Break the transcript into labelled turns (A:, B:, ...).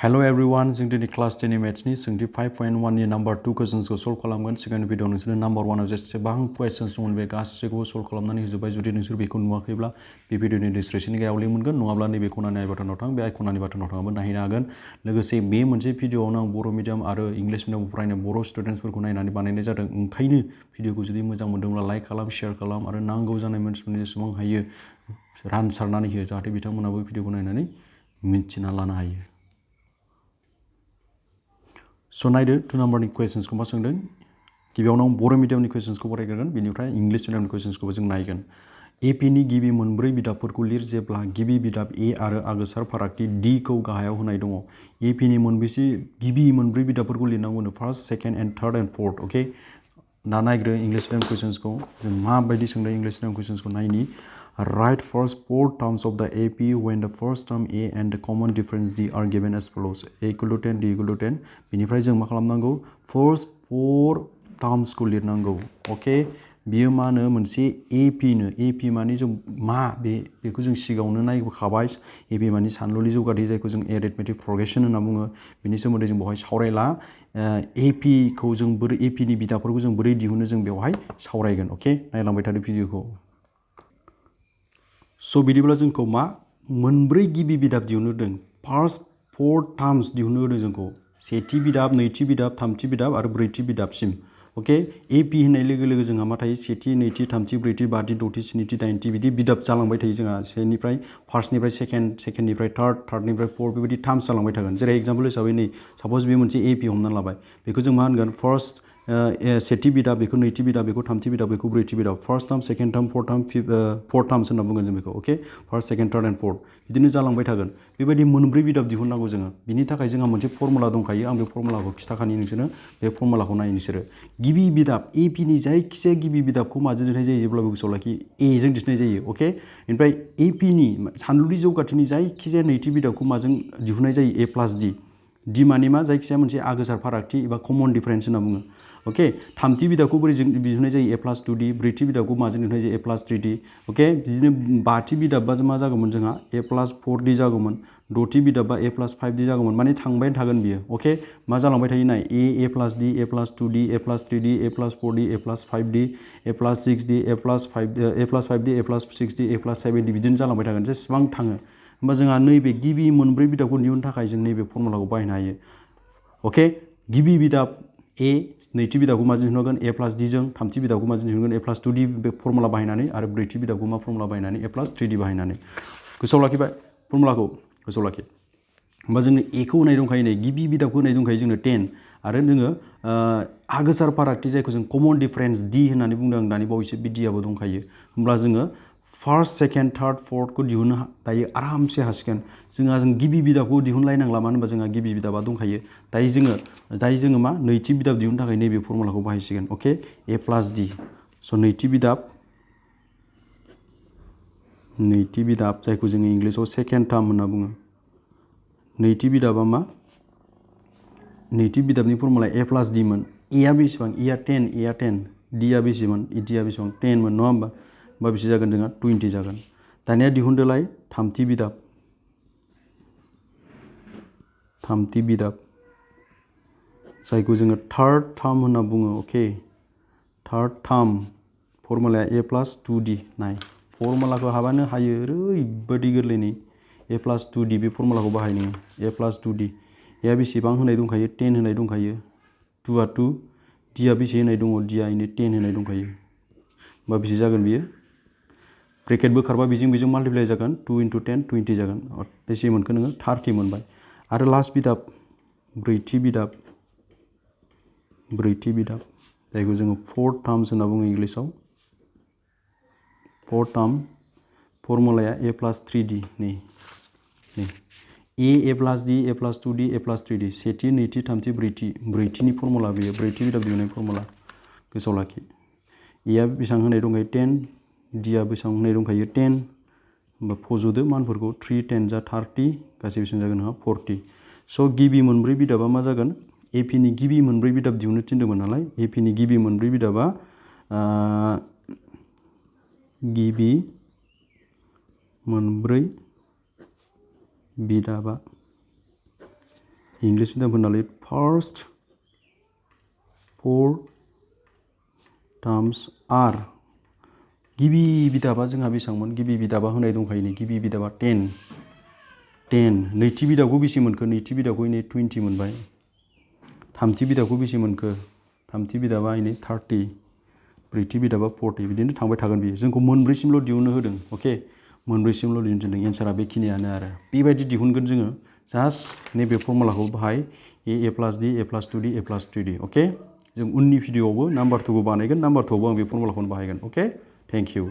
A: Hello everyone, जों दिनै class 10 मेथ्सनि सोंथि 5.1 नि नम्बर 2 क्वेश्चन्सखौ सल्व खालामगोन। सिगांनि भिडिअ नोंसोरनो नम्बर 1 आव जेसेबां क्वेश्चन्स दंमोन बे गासैखौबो सल्व खालामनानै होजोबबाय। जुदि नोंसोर बेखौ नुवाखैब्ला बे भिडिअनि डिसक्रिप्शननि गाहायाव लिंक मोनगोन, नङाब्ला नैबे खनानि आइ बाटनाव थां, बे आइकनानि बाटनाव थांनाबो नायहैनो हागोन। लोगोसे बे मोनसे भिडिअआवनो आं बर' मिडियाम आरो इंलिश मिडियाम फरायनाय बर' स्टुडेन्ट्सफोरखौ नायनानै बानायनाय जादों। ओंखायनो भिडिअखौ जुदि मोजां मोनदोंब्ला लाइक खालाम, शेयार खालाम आरो नांगौ जानाय मानसिफोरनि जेसेबां हायो रानसारनानै होयो, जाहाथे बिथांमोनाबो भिडिअखौ नायनानै मिन्थिना लानो हायो। स' नायदो 2 नाम्बारनि कुवेश्चन्सखौ मा सोंदों। गिबियावनो आं बर' मिडियामनि कुवेश्चन्सखौ फरायग्रोगोन, बेनिफ्राय इंलिश मिडियामनि कुवेश्चन्सखौबो जों नायगोन। एपिनि गिबि मोनब्रै बिदाबफोरखौ लिर जेब्ला गिबि बिदाब ए आरो आगोसार फारागथि डी खौ गाहायाव होनाय दङ। एपिनि मोनबेसे गिबि मोनब्रै बिदाबफोरखौ लिरनांगौनो, first, second and third and fourth. Okay, दा नायग्रो इंलिश मिडियाम कुवेश्चन्सखौ जों माबायदि सोंदों। इंलिश मिडियाम कुवेश्चन्सखौ नायनि। Write first 4 terms of the AP when the first term A and the common difference D are given as follows. A equal to 10, D equal to 10. बेनिफ्राय जों मा खालामनांगौ? First 4 terms खौ लिरनांगौ। अके, बियो मा होनो मोनसे AP नो। AP माने जों मा बेखौ जों सिगाङावनो नायबोखाबाय। AP माने सानलुलि जौगाथाय, जायखौ जों एरिथमेटिक प्रग्रेसन होनना बुङो। बेनि सोमोन्दै जों बेवहाय सावरायला। AP खौ जों बोरै AP नि बिदाफोरखौ जों बोरै दिहुनो जों बेवहाय सावरायगोन। अके, नायलांबाय थादो भिडिअखौ। स' बिदिब्ला जोंखौ मा मोनब्रै गिबि बिदाब दिहुननो होदों। फार्स्ट 4 टार्म्स दिहुननो होदों जोंखौ। सेथि बिदाब, नैथि बिदाब, थामथि बिदाब आरो ब्रैथि बिदाबसिम। अके, एपि होननाय लोगो लोगो जोंहा मा थायो? सेथि, नैथि, थामथि, ब्रैथि, बाथि, द'थि, स्निथि, दाइनथि बिदि बिदाब जालांबाय थायो जोंहा। सेनिफ्राय फार्स्टनिफ्राय सेकेन्ड, सेकेन्डनिफ्राय थार्ड, थार्डनिफ्राय फोर्थ, बेबायदि टार्म्स जालांबाय थागोन। जेरै एग्जाम्पल हिसाबै नै साप'ज बे मोनसे एपि हमना लाबाय। बेखौ जों मा होनगोन? फार्स्ट सेथि बिदाब, बेखौ नैथि बिदाब, बेखौ थामथि बिदाब, बेखौ ब्रैथि बिदाब। First term, second term, fourth term, fourth terms होनना बुंगोन जों बेखौ। Okay, first, second, third and fourth बिदिनो जालांबाय थागोन। बेबायदि मोनब्रै बिदाब दिहुननांगौ जोङो। बिनि थाखाय जोंहा मोनसे फर्मुला दंखायो। आं बे फर्मुलाखौ खिथाखानि नोंसोरनो। बे फर्मुलाखौ नाय नोंसोरो। गिबि बिदाब एपिनि जायखिजाया गिबि बिदाबखौ माजों दिहुननाय जायो जेब्लाबो गोसोआव लाखि, एजों दिहुननाय जायो। अके, ओमफ्राय एपिनि सानलुलि जौगाथायनि जायखिजाया नैथि बिदाबखौ माजों दिहुननाय जायो? ए प्लास डि। डि माने मा? जायखिजाया मोनसे आगोसार फारागथि एबा कमन डिफारेन्स होनना बुङो। अके, थामथि बिदाबखौ बोरै दिहुननाय जायो? ए प्लास 2 डि। ब्रैथि बिदाबखौ माजों दिहुननाय जायो? ए प्लास 3 डि। अके, बिदिनो बाथि बिदाबबा मा जागौमोन जोंहा? ए प्लास 4 डि जागौमोन। द'थि बिदाबबा ए प्लास 5 डि जागौमोन। माने थांबाय थागोन बियो। अके, मा जालांबाय थायो नाय? ए प्लास डि, ए प्लास 2 डि, ए प्लास 3 डि, ए प्लास 4 डि, ए प्लास 5 डि, ए प्लास 6 डि, ए प्लास 5 डि, ए प्लास 6 डि, ए प्लास 7 डि बिदिनो जालांबाय थागोन जेसेबां थाङो। होमबा जोंहा नैबे गिबि मोनब्रै बिदाबखौ दिहुननो थाखाय जों नैबे फर्मुलाखौ बाहायनो हायो। अके, गिबि बिदाब ए, नैथि बिदाबखौ माजों दिहुनगोन? ए प्लास डि जों। थामथि बिदाबखौ माजों दिहुनगोन? ए प्लास 2 डि बे फर्मुला बाहायनानै। आरो ब्रैथि बिदाबखौ मा फर्मुला बाहायनानै? ए प्लास 3 डि बाहायनानै। गोसोआव लाखिबाय फर्मुलाखौ? गोसोआव लाखि। होमबा जोंनो एखौ होनाय दंखायो नै, गिबि बिदाबखौ होनाय दंखायो जोंनो 10 आरो जोङो आगोसार फारागथि जायखौ जों कमन डिफारेन्स डि होननानै बुंदों आं दानि बावैसो, बे डिआबो दंखायो। होमब्ला जोङो फार्स्ट, सेकेन्ड, थार्ड, फोर्थखौ दिहुननो दायो आरामसे हासिगोन। जों गिबि बिदाबखौ दिहुनलायनांला, मानो होनबा जोंहा गिबि बिदाबा दंखायो। दायो जोङो मा नैथि बिदाब दिहुननो थाखाय नैबे फर्मुलाखौ बाहायसिगोन। अके, ए प्लास डि। स' नैथि बिदाब जायखौ जोङो इंलिसाव सेकेन्ड टार्म होनना बुङो। नैथि बिदाबा मा? नैथि बिदाबनि फर्मुला ए प्लास डि मोन। एआ बेसेबां? एआ 10, एआ 10। डिआ बेसेमोन? डिआ बेसेबां? 10 मोन, नङा होमबा? होमबा बेसे जागोन जोंहा? 20 जागोन। दानिया दिहुनदोलाय थामथि बिदाब जायखौ जोङो थार्ड टार्म होनना बुङो। अके, थार्ड टार्म फर्मुलाया ए प्लास 2 डि। नाय फर्मुलाखौ हाबानो हायो, ओरैबायदि गोरलैनि। ए प्लास 2 डि बे फर्मुलाखौ बाहाय नोङो। ए प्लास 2 डि। एआ बेसेबां होनाय दंखायो? 10 होनाय दंखायो। 2आ 2, डिआ बेसे होनाय दङ? डिआ इनो 10 होनाय दंखायो। होमबा बेसे जागोन बियो? ब्रेकेट बोखारबा बेजों माल्टिप्लाइ जागोन। 2 × 10 20 जागोन। बेसे मोनखो नोङो? 30 मोनबाय। आरो लास्ट बिदाब, ब्रैथि बिदाब जायखौ जोङो फोर्थ टार्म्स होनना बुङो इंलिसाव। फोर्थ टार्म फर्मुलाया ए प्लास 3 डि। नै ए प्लास डि, ए प्लास 2 डि, ए प्लास 3 डि। सेथि, नैथि, थामथि, ब्रैथिनि फर्मुला बेयो। ब्रैथि बिदाब दिहुननाय फर्मुला। गोसोआव लाखि। एआ बेसेबां होनाय दंखायो? 10। डिआ बेसेबां होनाय दंखायो? 10। होमबा फज'दो मानफोरखौ। 3 10 जा 30, गासै बेसेबां जागोन नोंहा? 40। स' गिबि मोनब्रै बिदाबा मा जागोन? एपिनि गिबि मोनब्रै बिदाब दिहुननो थिनदोंमोन नालाय। एपिनि गिबि मोनब्रै बिदाबा गिबि मोनब्रै बिदाबा इंग्लिश बिदाब होना लिर फार्स्ट 4 टार्म्स आर गिबि बिदाबा जोंहा बेसेबांमोन गिबि बिदाबा होनाय दंखायो नै गिबि बिदाबा 10 नैथि बिदाबखौ बेसे मोनखो नैथि बिदाबखौ इनै 20 मोनबाय थामथि बिदाबखौ बेसे मोनखो थामथि बिदाबा इनै 30 ब्रैथि बिदाबा 40 बिदिनो थांबाय थागोन बियो जोंखौ मोनब्रैसिमल' दिहुननो होदों अके मोनब्रैसिमल' दिहुनदों एन्सारा बेखिनियानो आरो बेबायदि दिहुनगोन जोङो जास्ट नैबे फर्मुलाखौ बाहाय ए प्लास डि ए प्लास 2d ए प्लास 3d अके जों उननि भिडिअआवबो नाम्बार 2 खौ बानायगोन नाम्बार 2 आवबो आं बे फर्मुलाखौनो बाहायगोन अके थेंक इउ